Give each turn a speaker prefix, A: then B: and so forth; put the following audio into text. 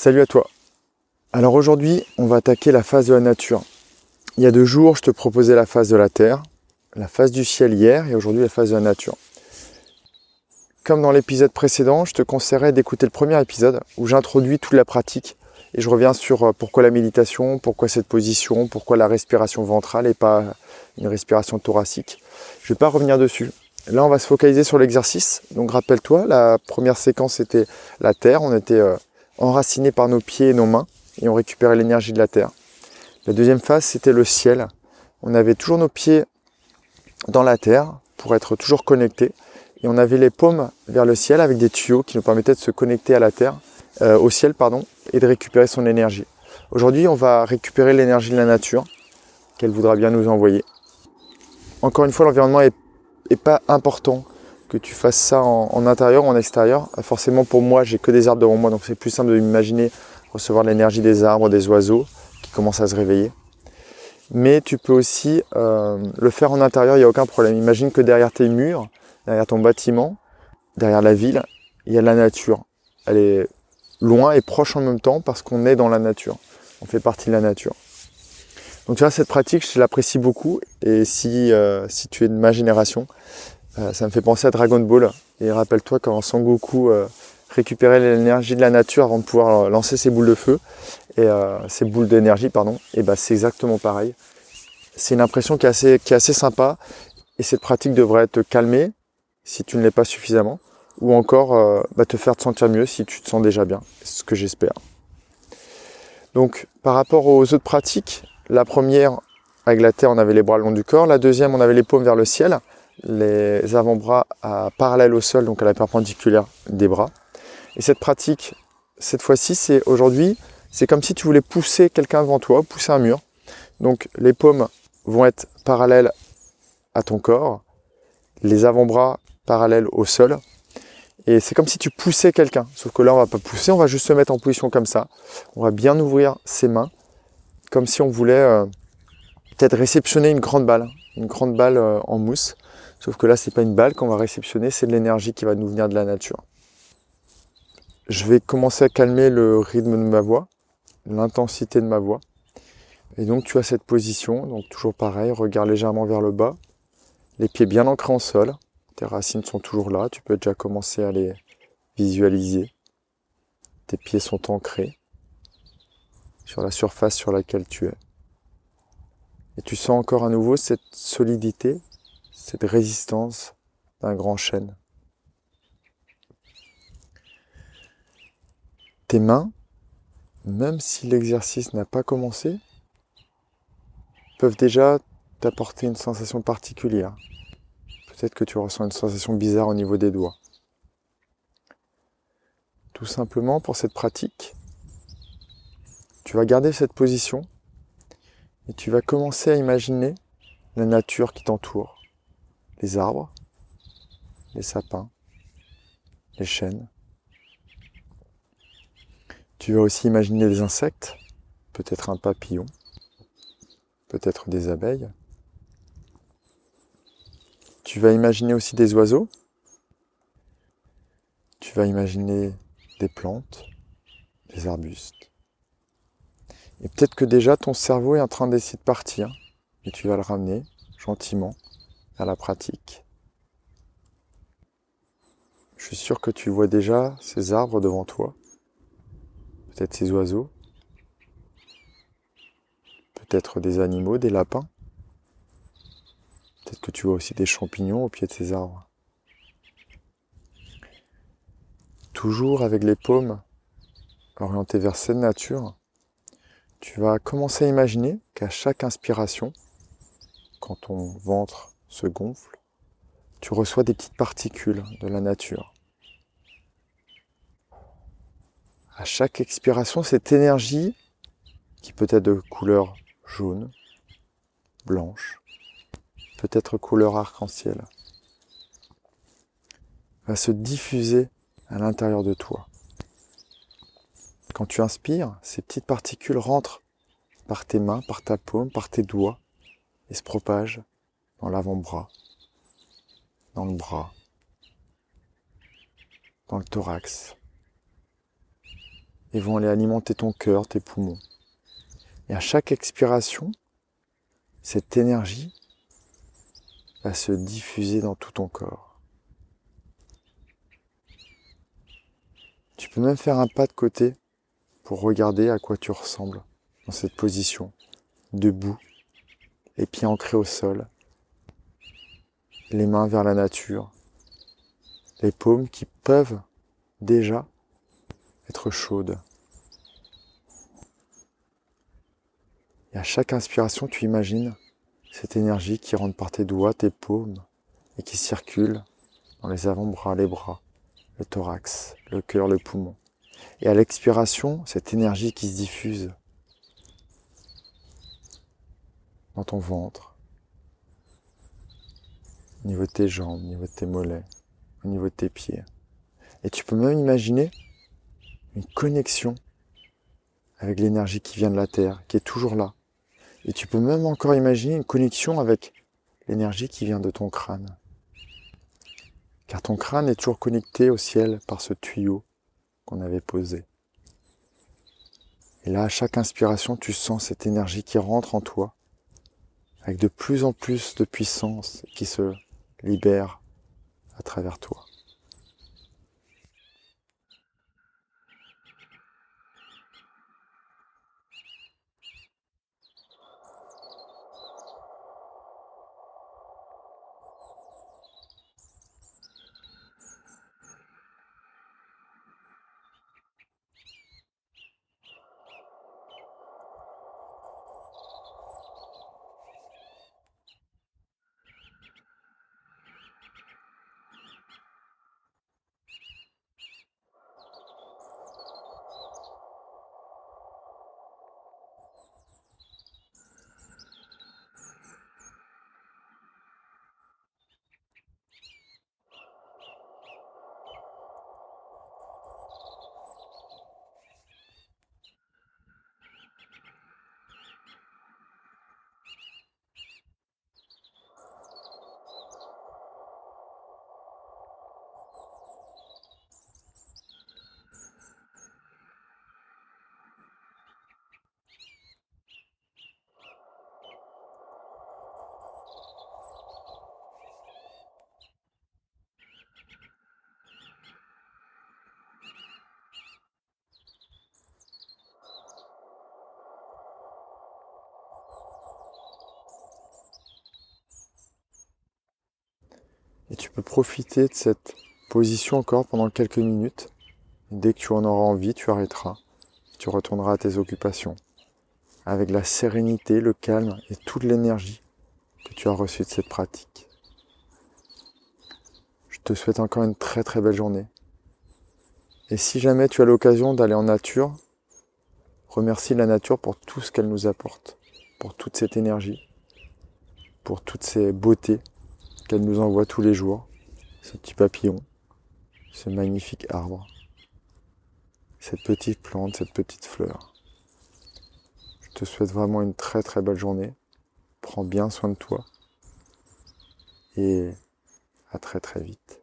A: Salut à toi. Alors aujourd'hui, on va attaquer la phase de la nature. Il y a 2 jours, je te proposais la phase de la terre, la phase du ciel hier et aujourd'hui la phase de la nature. Comme dans l'épisode précédent, je te conseillerais d'écouter le premier épisode où j'introduis toute la pratique et je reviens sur pourquoi la méditation, pourquoi cette position, pourquoi la respiration ventrale et pas une respiration thoracique. Je ne vais pas revenir dessus. Là, on va se focaliser sur l'exercice. Donc rappelle-toi, la première séquence c'était la terre, on était enracinés par nos pieds et nos mains et on récupérait l'énergie de la terre. La deuxième phase, c'était le ciel. On avait toujours nos pieds dans la terre pour être toujours connectés et on avait les paumes vers le ciel avec des tuyaux qui nous permettaient de se connecter à la terre, au ciel et de récupérer son énergie. Aujourd'hui, on va récupérer l'énergie de la nature qu'elle voudra bien nous envoyer. Encore une fois, l'environnement est pas important que tu fasses ça en intérieur ou en extérieur. Forcément, pour moi, j'ai que des arbres devant moi, donc c'est plus simple de m'imaginer recevoir de l'énergie des arbres, des oiseaux qui commencent à se réveiller. Mais tu peux aussi le faire en intérieur, il n'y a aucun problème. Imagine que derrière tes murs, derrière ton bâtiment, derrière la ville, il y a la nature. Elle est loin et proche en même temps parce qu'on est dans la nature. On fait partie de la nature. Donc tu vois, cette pratique, je l'apprécie beaucoup. Et si tu es de ma génération, ça me fait penser à Dragon Ball. Et rappelle-toi quand Son Goku récupérait l'énergie de la nature avant de pouvoir lancer ses boules de feu, et ses boules d'énergie, et c'est exactement pareil. C'est une impression qui est assez sympa. Et cette pratique devrait te calmer si tu ne l'es pas suffisamment. Ou encore te faire te sentir mieux si tu te sens déjà bien. C'est ce que j'espère. Donc par rapport aux autres pratiques, la première, avec la terre, on avait les bras le long du corps. La deuxième, on avait les paumes vers le ciel. Les avant-bras parallèles au sol, donc à la perpendiculaire des bras. Et cette pratique, cette fois-ci, c'est comme si tu voulais pousser quelqu'un devant toi, pousser un mur. Donc les paumes vont être parallèles à ton corps, les avant-bras parallèles au sol. Et c'est comme si tu poussais quelqu'un. Sauf que là, on ne va pas pousser, on va juste se mettre en position comme ça. On va bien ouvrir ses mains, comme si on voulait peut-être réceptionner une grande balle en mousse. Sauf que là, c'est pas une balle qu'on va réceptionner, c'est de l'énergie qui va nous venir de la nature. Je vais commencer à calmer le rythme de ma voix, l'intensité de ma voix. Et donc tu as cette position, donc toujours pareil, regard légèrement vers le bas, les pieds bien ancrés en sol, tes racines sont toujours là, tu peux déjà commencer à les visualiser. Tes pieds sont ancrés sur la surface sur laquelle tu es. Et tu sens encore à nouveau cette solidité, cette résistance d'un grand chêne. Tes mains, même si l'exercice n'a pas commencé, peuvent déjà t'apporter une sensation particulière. Peut-être que tu ressens une sensation bizarre au niveau des doigts. Tout simplement, pour cette pratique, tu vas garder cette position et tu vas commencer à imaginer la nature qui t'entoure. Les arbres, les sapins, les chênes. Tu vas aussi imaginer des insectes, peut-être un papillon, peut-être des abeilles. Tu vas imaginer aussi des oiseaux. Tu vas imaginer des plantes, des arbustes. Et peut-être que déjà ton cerveau est en train d'essayer de partir et tu vas le ramener gentiment à la pratique. Je suis sûr que tu vois déjà ces arbres devant toi, peut-être ces oiseaux, peut-être des animaux, des lapins. Peut-être que tu vois aussi des champignons au pied de ces arbres. Toujours avec les paumes orientées vers cette nature, tu vas commencer à imaginer qu'à chaque inspiration, quand ton ventre se gonfle, tu reçois des petites particules de la nature. À chaque expiration, cette énergie, qui peut être de couleur jaune, blanche, peut-être couleur arc-en-ciel, va se diffuser à l'intérieur de toi. Quand tu inspires, ces petites particules rentrent par tes mains, par ta paume, par tes doigts, et se propagent dans l'avant-bras, dans le bras, dans le thorax, et vont aller alimenter ton cœur, tes poumons. Et à chaque expiration, cette énergie va se diffuser dans tout ton corps. Tu peux même faire un pas de côté pour regarder à quoi tu ressembles dans cette position, debout, les pieds ancrés au sol, les mains vers la nature, les paumes qui peuvent déjà être chaudes. Et à chaque inspiration, tu imagines cette énergie qui rentre par tes doigts, tes paumes, et qui circule dans les avant-bras, les bras, le thorax, le cœur, le poumon. Et à l'expiration, cette énergie qui se diffuse dans ton ventre, au niveau de tes jambes, au niveau de tes mollets, au niveau de tes pieds. Et tu peux même imaginer une connexion avec l'énergie qui vient de la Terre, qui est toujours là. Et tu peux même encore imaginer une connexion avec l'énergie qui vient de ton crâne. Car ton crâne est toujours connecté au ciel par ce tuyau qu'on avait posé. Et là, à chaque inspiration, tu sens cette énergie qui rentre en toi, avec de plus en plus de puissance qui se libère à travers toi. Et tu peux profiter de cette position encore pendant quelques minutes. Dès que tu en auras envie, tu arrêteras. Tu retourneras à tes occupations. Avec la sérénité, le calme et toute l'énergie que tu as reçue de cette pratique. Je te souhaite encore une très très belle journée. Et si jamais tu as l'occasion d'aller en nature, remercie la nature pour tout ce qu'elle nous apporte, pour toute cette énergie, pour toutes ces beautés qu'elle nous envoie tous les jours, ce petit papillon, ce magnifique arbre, cette petite plante, cette petite fleur. Je te souhaite vraiment une très très belle journée. Prends bien soin de toi et à très très vite.